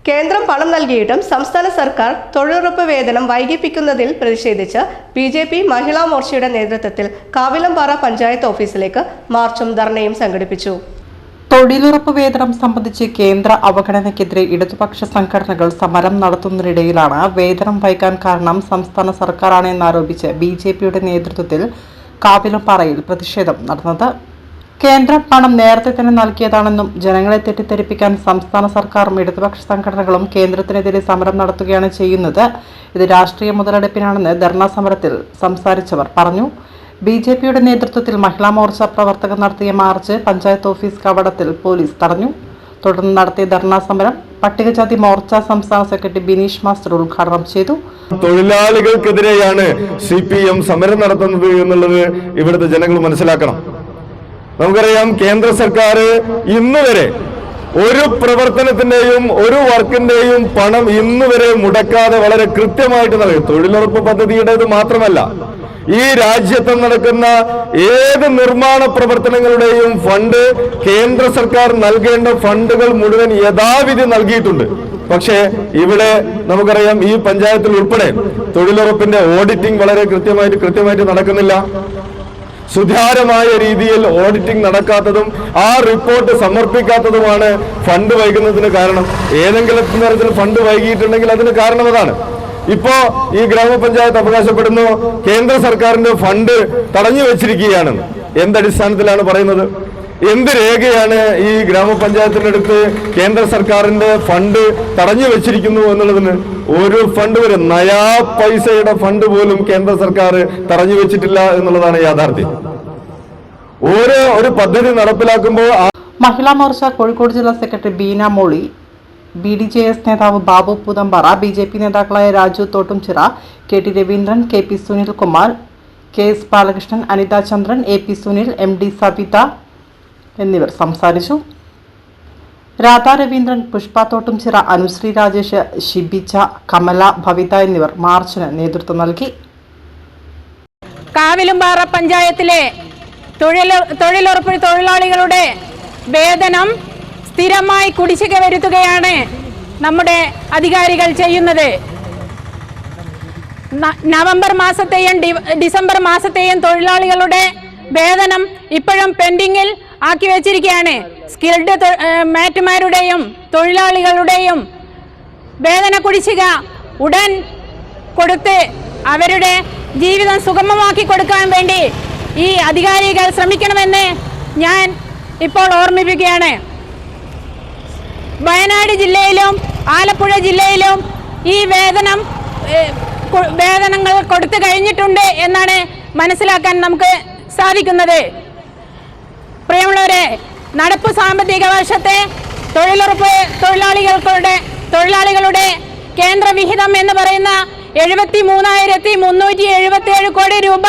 കേന്ദ്രം പണം നൽകിയിട്ടും സംസ്ഥാന സർക്കാർ തൊഴിലുറപ്പ് വേതനം വൈകിപ്പിക്കുന്നതിൽ പ്രതിഷേധിച്ച് ബിജെപി മഹിളാ മോർച്ചയുടെ നേതൃത്വത്തിൽ കാവിലമ്പാറ പഞ്ചായത്ത് ഓഫീസിലേക്ക് മാർച്ചും ധർണയും സംഘടിപ്പിച്ചു. തൊഴിലുറപ്പ് വേതനം സംബന്ധിച്ച് കേന്ദ്ര അവഗണനയ്ക്കെതിരെ ഇടതുപക്ഷ സംഘടനകൾ സമരം നടത്തുന്നതിനിടയിലാണ് വേതനം വൈകാൻ കാരണം സംസ്ഥാന സർക്കാരാണെന്നാരോപിച്ച് ബിജെപിയുടെ നേതൃത്വത്തിൽ കാവിലമ്പാറയിൽ പ്രതിഷേധം നടന്നത്. കേന്ദ്രം പണം നേരത്തെ തന്നെ നൽകിയതാണെന്നും ജനങ്ങളെ തെറ്റിദ്ധരിപ്പിക്കാൻ സംസ്ഥാന സർക്കാരും ഇടതുപക്ഷ സംഘടനകളും കേന്ദ്രത്തിനെതിരെ സമരം നടത്തുകയാണ് ചെയ്യുന്നത്. ഇത് രാഷ്ട്രീയ മുതലെടുപ്പിനാണെന്ന് ധർണാ സമരത്തിൽ സംസാരിച്ചവർ പറഞ്ഞു. ബിജെപിയുടെ നേതൃത്വത്തിൽ മഹിളാ മോർച്ച പ്രവർത്തകർ നടത്തിയ മാർച്ച് പഞ്ചായത്ത് ഓഫീസ് കവാടത്തിൽ പോലീസ് തടഞ്ഞു. തുടർന്ന് നടത്തിയ ധർണാ സമരം പട്ടികജാതി മോർച്ച സംസ്ഥാന സെക്രട്ടറി ബിനീഷ് മാസ്റ്റർ ഉദ്ഘാടനം ചെയ്തു. തൊഴിലാളികൾക്കെതിരെയാണ് CPM സമരം നടത്തുന്നത് എന്നുള്ളത് ഇവിടുത്തെ ജനങ്ങൾ മനസ്സിലാക്കണം. നമുക്കറിയാം, കേന്ദ്ര സർക്കാർ ഇന്ന് വരെ ഒരു പ്രവർത്തനത്തിന്റെയും ഒരു വർക്കിന്റെയും പണം ഇന്ന് വരെ മുടക്കാതെ വളരെ കൃത്യമായിട്ട് നൽകും. തൊഴിലുറപ്പ് പദ്ധതിയുടേത് മാത്രമല്ല, ഈ രാജ്യത്ത് നടക്കുന്ന ഏത് നിർമ്മാണ പ്രവർത്തനങ്ങളുടെയും ഫണ്ട് കേന്ദ്ര സർക്കാർ നൽകേണ്ട ഫണ്ടുകൾ മുഴുവൻ യഥാവിധി നൽകിയിട്ടുണ്ട്. പക്ഷേ ഇവിടെ നമുക്കറിയാം, ഈ പഞ്ചായത്തിൽ ഉൾപ്പെടെ തൊഴിലുറപ്പിന്റെ ഓഡിറ്റിംഗ് വളരെ കൃത്യമായിട്ട് നടക്കുന്നില്ല. സുതാര്യമായ രീതിയിൽ ഓഡിറ്റിംഗ് നടക്കാത്തതും ആ റിപ്പോർട്ട് സമർപ്പിക്കാത്തതുമാണ് ഫണ്ട് വൈകുന്നതിന് കാരണം. ഏതെങ്കിലും തരത്തിൽ ഫണ്ട് വൈകിയിട്ടുണ്ടെങ്കിൽ അതിന് കാരണം അതാണ്. ഇപ്പോ ഈ ഗ്രാമപഞ്ചായത്ത് അവകാശപ്പെടുന്നു കേന്ദ്ര സർക്കാരിന്റെ ഫണ്ട് തടഞ്ഞു വെച്ചിരിക്കുകയാണ്. എന്തടിസ്ഥാനത്തിലാണ് പറയുന്നത്? എന്ത് രേഖയാണ് ഈ ഗ്രാമപഞ്ചായത്തിന്റെ അടുത്ത് കേന്ദ്ര സർക്കാരിന്റെ ഫണ്ട് തടഞ്ഞു വെച്ചിരിക്കുന്നു എന്നുള്ളതിന്? ഒരു ഫണ്ട് വരെ നയാ പൈസയുടെ ഫണ്ട് പോലും കേന്ദ്ര സർക്കാർ തടഞ്ഞു വെച്ചിട്ടില്ല എന്നുള്ളതാണ് യാഥാർത്ഥ്യം. ഒരു പദ്ധതി നടപ്പിലാക്കുമ്പോൾ മഹിളാ മോർച്ച കോഴിക്കോട് ജില്ലാ സെക്രട്ടറി ബീന മോളി, BDJS നേതാവ് ബാബു പൂതമ്പാറ, BJP നേതാക്കളായ Raju തോട്ടുംചിറ, KT Raveendran, KP Sunilkumar, KS Balakrishnan, Anitha ചന്ദ്രൻ, AP സുനിൽ, MD സവിത എന്നിവർ സംസാരിച്ചു. രാധാ രവീന്ദ്രൻ, പുഷ്പ തോട്ടുംചിറ, അനുശ്രീ രാജേഷ്, ഷിബിച്ച, കമല, ഭവിത എന്നിവർ മാർച്ചിന് നേതൃത്വം നൽകി. കാവിലമ്പാറ പഞ്ചായത്തിലെ തൊഴിലുറപ്പ് തൊഴിലാളികളുടെ വേതനം സ്ഥിരമായി കുടിശ്ശിക വരുത്തുകയാണ് നമ്മുടെ അധികാരികൾ ചെയ്യുന്നത്. നവംബർ മാസത്തെയും ഡിസംബർ മാസത്തെയും തൊഴിലാളികളുടെ വേതനം ഇപ്പോഴും പെൻഡിങ്ങിൽ ആക്കി വെച്ചിരിക്കുകയാണ്. സ്കിൽഡ് മാറ്റുമാരുടെയും തൊഴിലാളികളുടെയും വേതന കുടിശ്ശിക ഉടൻ കൊടുത്ത് അവരുടെ ജീവിതം സുഗമമാക്കി കൊടുക്കാൻ വേണ്ടി ഈ അധികാരികൾ ശ്രമിക്കണമെന്ന് ഞാൻ ഇപ്പോൾ ഓർമ്മിപ്പിക്കുകയാണ്. വയനാട് ജില്ലയിലും ആലപ്പുഴ ജില്ലയിലും ഈ വേതനങ്ങൾ കൊടുത്തു കഴിഞ്ഞിട്ടുണ്ട് എന്നാണ് മനസ്സിലാക്കാൻ നമുക്ക് സാധിക്കുന്നത്. പ്രിയമുള്ളവരെ, നടപ്പ് സാമ്പത്തിക വർഷത്തെ തൊഴിലുറപ്പ് തൊഴിലാളികളുടെ കേന്ദ്ര വിഹിതം എന്ന് പറയുന്ന 73,377 കോടി രൂപ